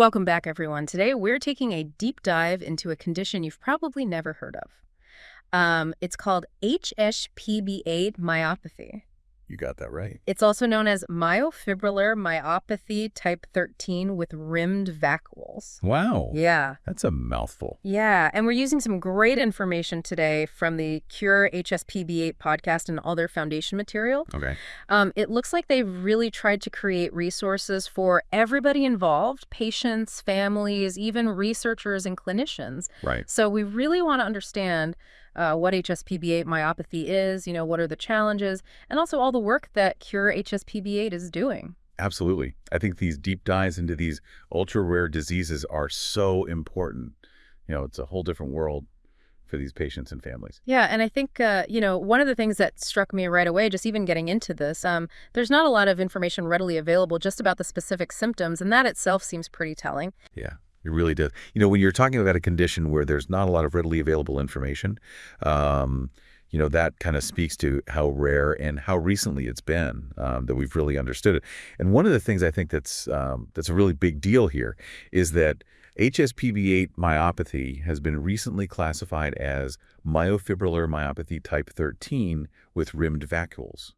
Welcome back, everyone. Today, we're taking a deep dive into a condition you've probably never heard of. It's called HSPB8 myopathy. You got that right. It's also known as myofibrillar myopathy type 13 with rimmed vacuoles. Wow. Yeah. That's a mouthful. Yeah, and we're using some great information today from the Cure HSPB8 podcast and all their foundation material. Okay. It looks like they've really tried to create resources for everybody involved, patients, families, even researchers and clinicians. Right. So we really want to understand what HSPB8 myopathy is, what are the challenges, and also all the work that Cure HSPB8 is doing. Absolutely. I think these deep dives into these ultra-rare diseases are so important. It's a whole different world for these patients and families. Yeah, and I think, one of the thing that struck me right away, just even getting into this, there's not a lot of information readily available just about the specific symptoms, and that itself seems pretty telling. Yeah. It really does. When you're talking about a condition where there's not a lot of readily available information, that kind of speaks to how rare and how recently it's been that we've really understood it. And one of the things I think that's a really big deal here is that HSPB8 myopathy has been recently classified as myofibrillar myopathy type 13 with rimmed vacuoles.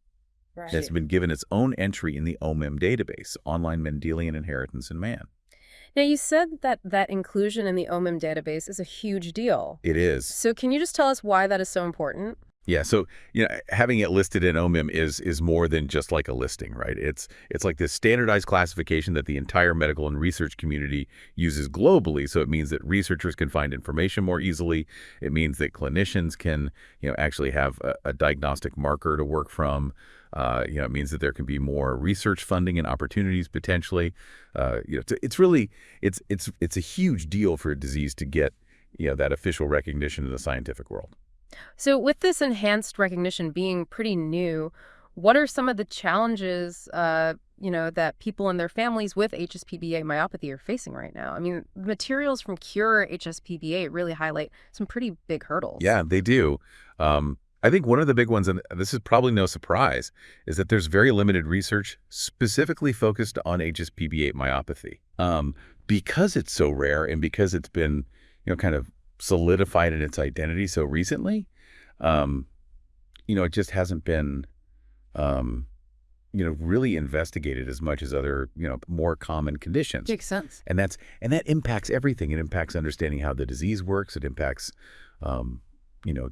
Right. It's been given its own entry in the OMIM database, Online Mendelian Inheritance in Man. Now, you said that inclusion in the OMIM database is a huge deal. It is. So can you just tell us why that is so important? Yeah, so having it listed in OMIM is more than just like a listing, right? It's like this standardized classification that the entire medical and research community uses globally. So it means that researchers can find information more easily. It means that clinicians can actually have a diagnostic marker to work from. It means that there can be more research funding and opportunities potentially. It's a huge deal for a disease to get that official recognition in the scientific world. So with this enhanced recognition being pretty new, what are some of the challenges, that people and their families with HSPB8 myopathy are facing right now? I mean, materials from Cure HSPB8 really highlight some pretty big hurdles. Yeah, they do. I think one of the big ones, and this is probably no surprise, is that there's very limited research specifically focused on HSPB8 myopathy. Because it's so rare and because it's been, kind of solidified in its identity so recently, it just hasn't been, really investigated as much as other, more common conditions. Makes sense. And that impacts everything. It impacts understanding how the disease works. It impacts,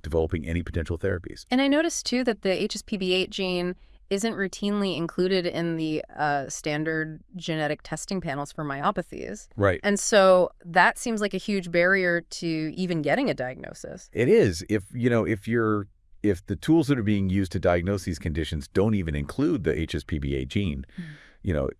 developing any potential therapies. And I noticed, too, that the HSPB8 gene isn't routinely included in the standard genetic testing panels for myopathies. Right. And so that seems like a huge barrier to even getting a diagnosis. It is. If the tools that are being used to diagnose these conditions don't even include the HSPB8 gene,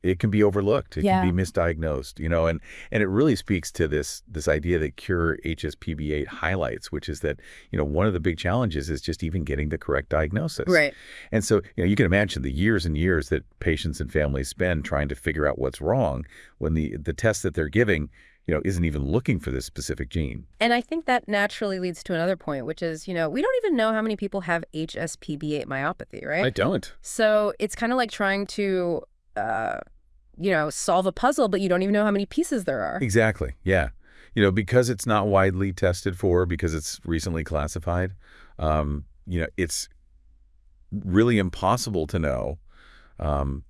it can be overlooked. It can be misdiagnosed, and it really speaks to this idea that Cure HSPB8 highlights, which is that, one of the big challenges is just even getting the correct diagnosis. Right. And so, you can imagine the years and years that patients and families spend trying to figure out what's wrong when the test that they're giving isn't even looking for this specific gene. And I think that naturally leads to another point, which is, we don't even know how many people have HSPB8 myopathy, right? I don't. So it's kind of like trying to, solve a puzzle, but you don't even know how many pieces there are. Exactly. Yeah. Because it's not widely tested for, because it's recently classified, it's really impossible to know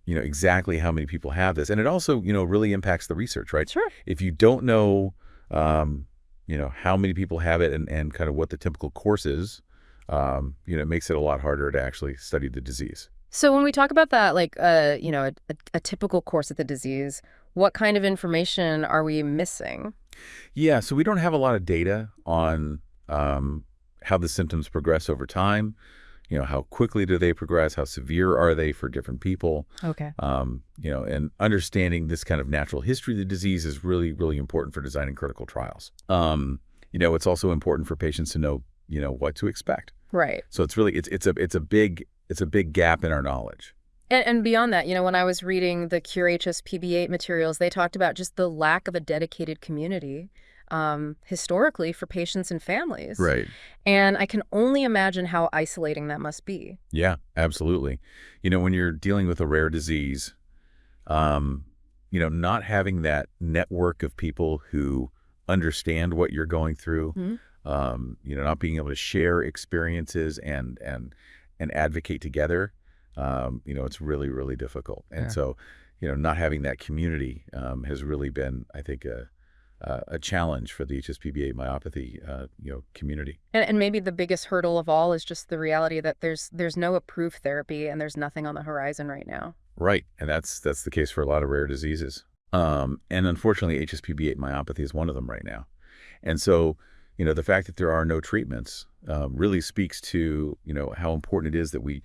exactly how many people have this. And it also, really impacts the research, right? Sure. If you don't know, how many people have it and kind of what the typical course is, it makes it a lot harder to actually study the disease. So when we talk about that, like, a typical course of the disease, what kind of information are we missing? Yeah, so we don't have a lot of data on how the symptoms progress over time. How quickly do they progress? How severe are they for different people? Okay. And understanding this kind of natural history of the disease is really, really important for designing critical trials. It's also important for patients to know, what to expect. Right. So it's really, it's a big gap in our knowledge. And beyond that, when I was reading the Cure HSPB8 materials, they talked about just the lack of a dedicated community historically for patients and families. Right. And I can only imagine how isolating that must be. Yeah, absolutely. When you're dealing with a rare disease, not having that network of people who understand what you're going through, not being able to share experiences and advocate together, it's really, really difficult. And so, not having that community has really been, I think, a challenge for the HSPB8 myopathy, community. And maybe the biggest hurdle of all is just the reality that there's no approved therapy and there's nothing on the horizon right now. Right. And that's the case for a lot of rare diseases. And unfortunately, HSPB8 myopathy is one of them right now. And so, the fact that there are no treatments really speaks to, how important it is that we,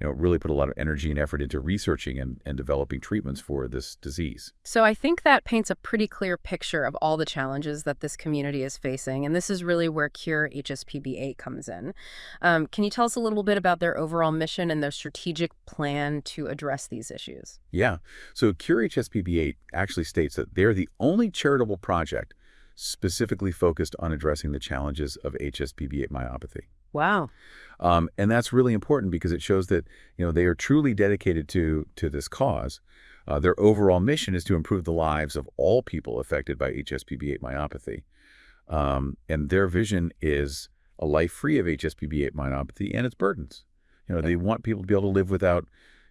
really put a lot of energy and effort into researching and developing treatments for this disease. So I think that paints a pretty clear picture of all the challenges that this community is facing. And this is really where Cure HSPB8 comes in. Can you tell us a little bit about their overall mission and their strategic plan to address these issues? Yeah. So Cure HSPB8 actually states that they're the only charitable project specifically focused on addressing the challenges of HSPB8 myopathy. Wow. And that's really important because it shows that, they are truly dedicated to this cause. Their overall mission is to improve the lives of all people affected by HSPB8 myopathy. And their vision is a life free of HSPB8 myopathy and its burdens. They want people to be able to live without,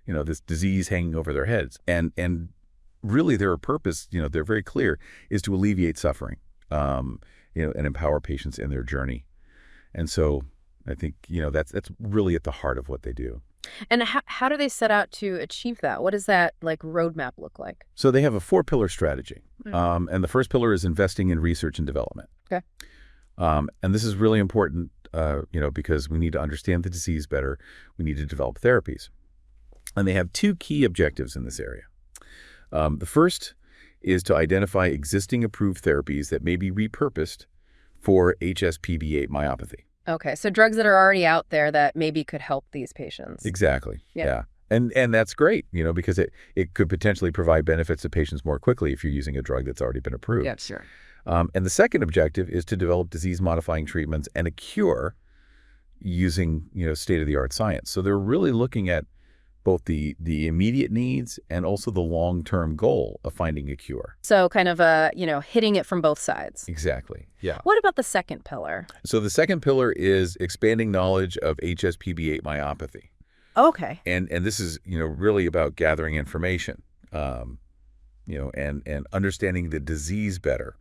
this disease hanging over their heads. And really their purpose, they're very clear, is to alleviate suffering, and empower patients in their journey. And so I think, that's really at the heart of what they do. And how do they set out to achieve that? What does that roadmap look like? So they have a 4-pillar strategy. And the first pillar is investing in research and development. Okay. And this is really important, because we need to understand the disease better. We need to develop therapies. And they have 2 key objectives in this area. The first is to identify existing approved therapies that may be repurposed for HSPB8 myopathy. Okay, so drugs that are already out there that maybe could help these patients. Exactly. Yeah. And that's great, because it could potentially provide benefits to patients more quickly if you're using a drug that's already been approved. Yeah, sure. And the second objective is to develop disease-modifying treatments and a cure using, state-of-the-art science. So they're really looking at both the immediate needs and also the long-term goal of finding a cure. So kind of hitting it from both sides. Exactly. Yeah. What about the second pillar? So the second pillar is expanding knowledge of HSPB8 myopathy. Okay. And this is, really about gathering information, and understanding the disease better.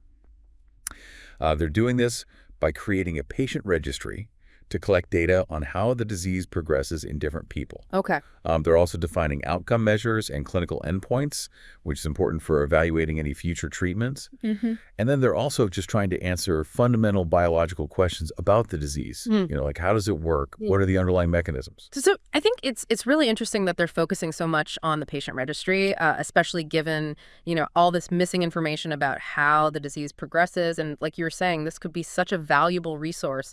They're doing this by creating a patient registry to collect data on how the disease progresses in different people. Okay. They're also defining outcome measures and clinical endpoints, which is important for evaluating any future treatments. Mm-hmm. And then they're also just trying to answer fundamental biological questions about the disease. Like how does it work? What are the underlying mechanisms? So I think it's really interesting that they're focusing so much on the patient registry, especially given, all this missing information about how the disease progresses. And like you were saying, this could be such a valuable resource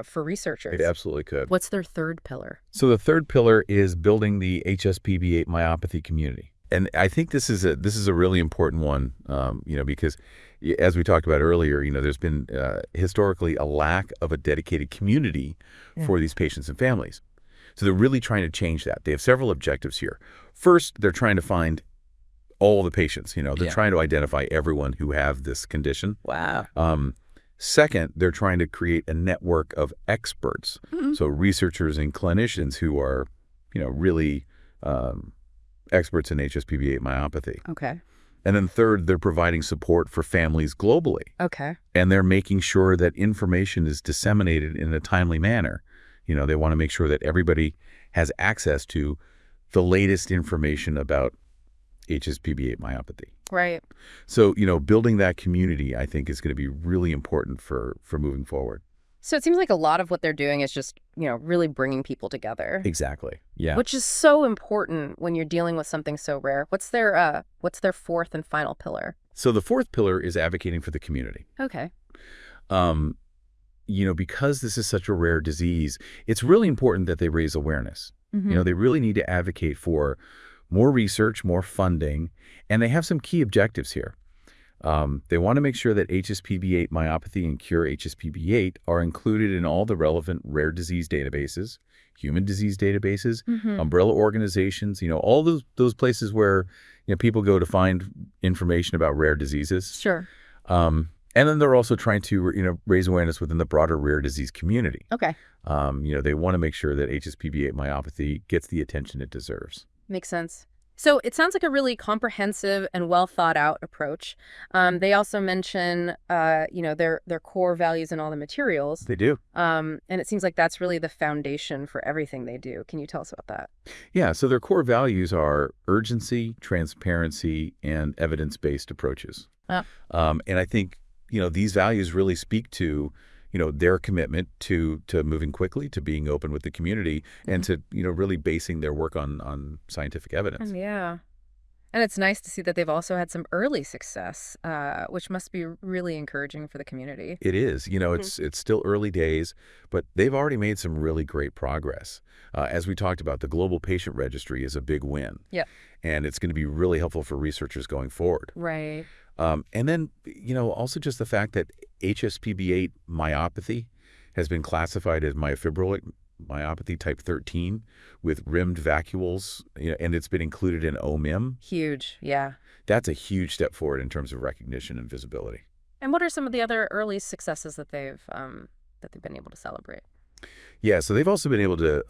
for researchers. It absolutely could. What's their third pillar? So the third pillar is building the HSPB8 myopathy community. And I think this is a really important one, because as we talked about earlier, there's been historically a lack of a dedicated community for these patients and families. So they're really trying to change that. They have several objectives here. First, they're trying to find all the patients. They're trying to identify everyone who have this condition. Wow. Second, they're trying to create a network of experts, so researchers and clinicians who are, really experts in HSPB8 myopathy. Okay. And then third, they're providing support for families globally. Okay. And they're making sure that information is disseminated in a timely manner. They want to make sure that everybody has access to the latest information about HSPB8 myopathy. Right. So, building that community, I think, is going to be really important for moving forward. So it seems like a lot of what they're doing is just, really bringing people together. Exactly. Yeah. Which is so important when you're dealing with something so rare. What's their fourth and final pillar? So the fourth pillar is advocating for the community. Okay. Because this is such a rare disease, it's really important that they raise awareness. Mm-hmm. They really need to advocate for more research, more funding, and they have some key objectives here. They want to make sure that HSPB8 myopathy and Cure HSPB8 are included in all the relevant rare disease databases, human disease databases, umbrella organizations, all those places where people go to find information about rare diseases. Sure. And then they're also trying to raise awareness within the broader rare disease community. Okay. They want to make sure that HSPB8 myopathy gets the attention it deserves. Makes sense. So it sounds like a really comprehensive and well thought out approach. They also mention, their core values in all the materials. They do. And it seems like that's really the foundation for everything they do. Can you tell us about that? Yeah. So their core values are urgency, transparency, and evidence-based approaches. Yeah. And I think, these values really speak to their commitment to moving quickly, to being open with the community, and to, really basing their work on scientific evidence. Yeah. And it's nice to see that they've also had some early success, which must be really encouraging for the community. It is. It's still early days, but they've already made some really great progress. As we talked about, the Global Patient Registry is a big win. Yeah. And it's going to be really helpful for researchers going forward. Right. And then, also just the fact that HSPB8 myopathy has been classified as myofibrillary myopathy type 13 with rimmed vacuoles, and it's been included in OMIM. Huge, yeah. That's a huge step forward in terms of recognition and visibility. And what are some of the other early successes that they've been able to celebrate? Yeah, so they've also been able to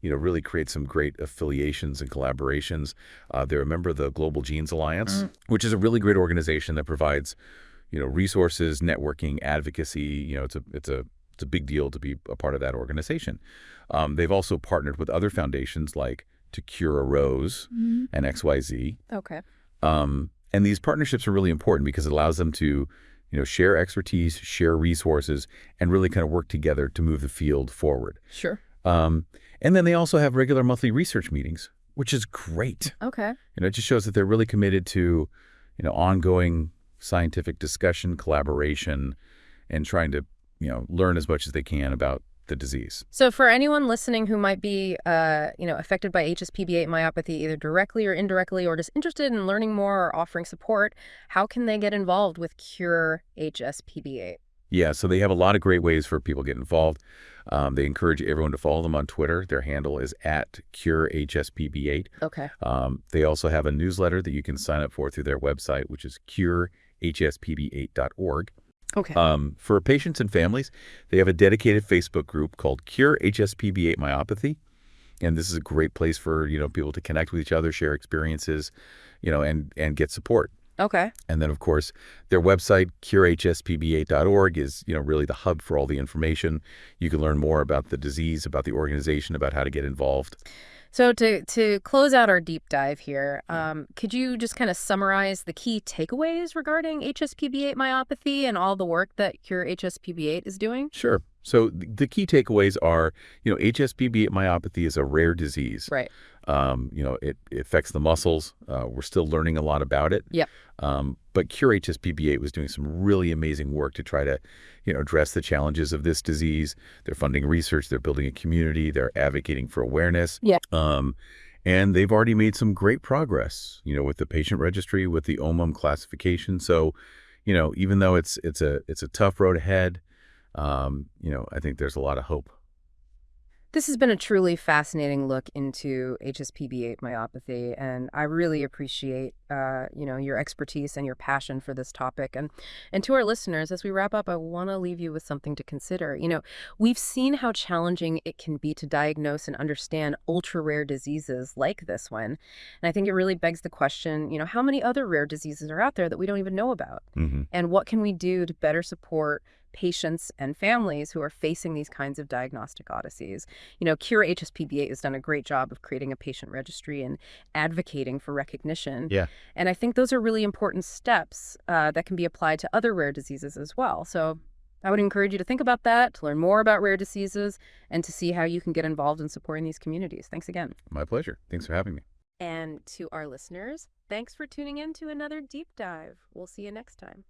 really create some great affiliations and collaborations. They're a member of the Global Genes Alliance, which is a really great organization that provides resources, networking, advocacy. It's a big deal to be a part of that organization. They've also partnered with other foundations like To Cure a Rose and XYZ. Okay. And these partnerships are really important because it allows them to share expertise, share resources, and really kind of work together to move the field forward. Sure. And then they also have regular monthly research meetings, which is great. Okay. It just shows that they're really committed to ongoing scientific discussion, collaboration, and trying to learn as much as they can about the disease. So for anyone listening who might be affected by HSPB8 myopathy either directly or indirectly, or just interested in learning more or offering support, how can they get involved with Cure HSPB8? Yeah, so they have a lot of great ways for people to get involved. They encourage everyone to follow them on Twitter. Their handle is @CureHSPB8. Okay. They also have a newsletter that you can sign up for through their website, which is curehspb8.org. Okay. For patients and families, they have a dedicated Facebook group called Cure HSPB8 Myopathy. And this is a great place for, people to connect with each other, share experiences, and get support. Okay. And then, of course, their website, curehspb8.org, is, really the hub for all the information. You can learn more about the disease, about the organization, about how to get involved. So to close out our deep dive here, could you just kind of summarize the key takeaways regarding HSPB8 myopathy and all the work that Cure HSPB8 is doing? Sure. So the key takeaways are, HSPB8 myopathy is a rare disease. Right. It affects the muscles. We're still learning a lot about it. Yep. But Cure HSPB8 was doing some really amazing work to try to, address the challenges of this disease. They're funding research. They're building a community. They're advocating for awareness. Yeah. And they've already made some great progress, with the patient registry, with the OMIM classification. So, even though it's a tough road ahead, I think there's a lot of hope. This has been a truly fascinating look into HSPB8 myopathy, and I really appreciate, your expertise and your passion for this topic. And to our listeners, as we wrap up, I want to leave you with something to consider. We've seen how challenging it can be to diagnose and understand ultra-rare diseases like this one. And I think it really begs the question, how many other rare diseases are out there that we don't even know about? Mm-hmm. And what can we do to better support patients and families who are facing these kinds of diagnostic odysseys? Cure HSPB8 has done a great job of creating a patient registry and advocating for recognition. Yeah. And I think those are really important steps that can be applied to other rare diseases as well. So I would encourage you to think about that, to learn more about rare diseases, and to see how you can get involved in supporting these communities. Thanks again. My pleasure. Thanks for having me. And to our listeners, thanks for tuning in to another deep dive. We'll see you next time.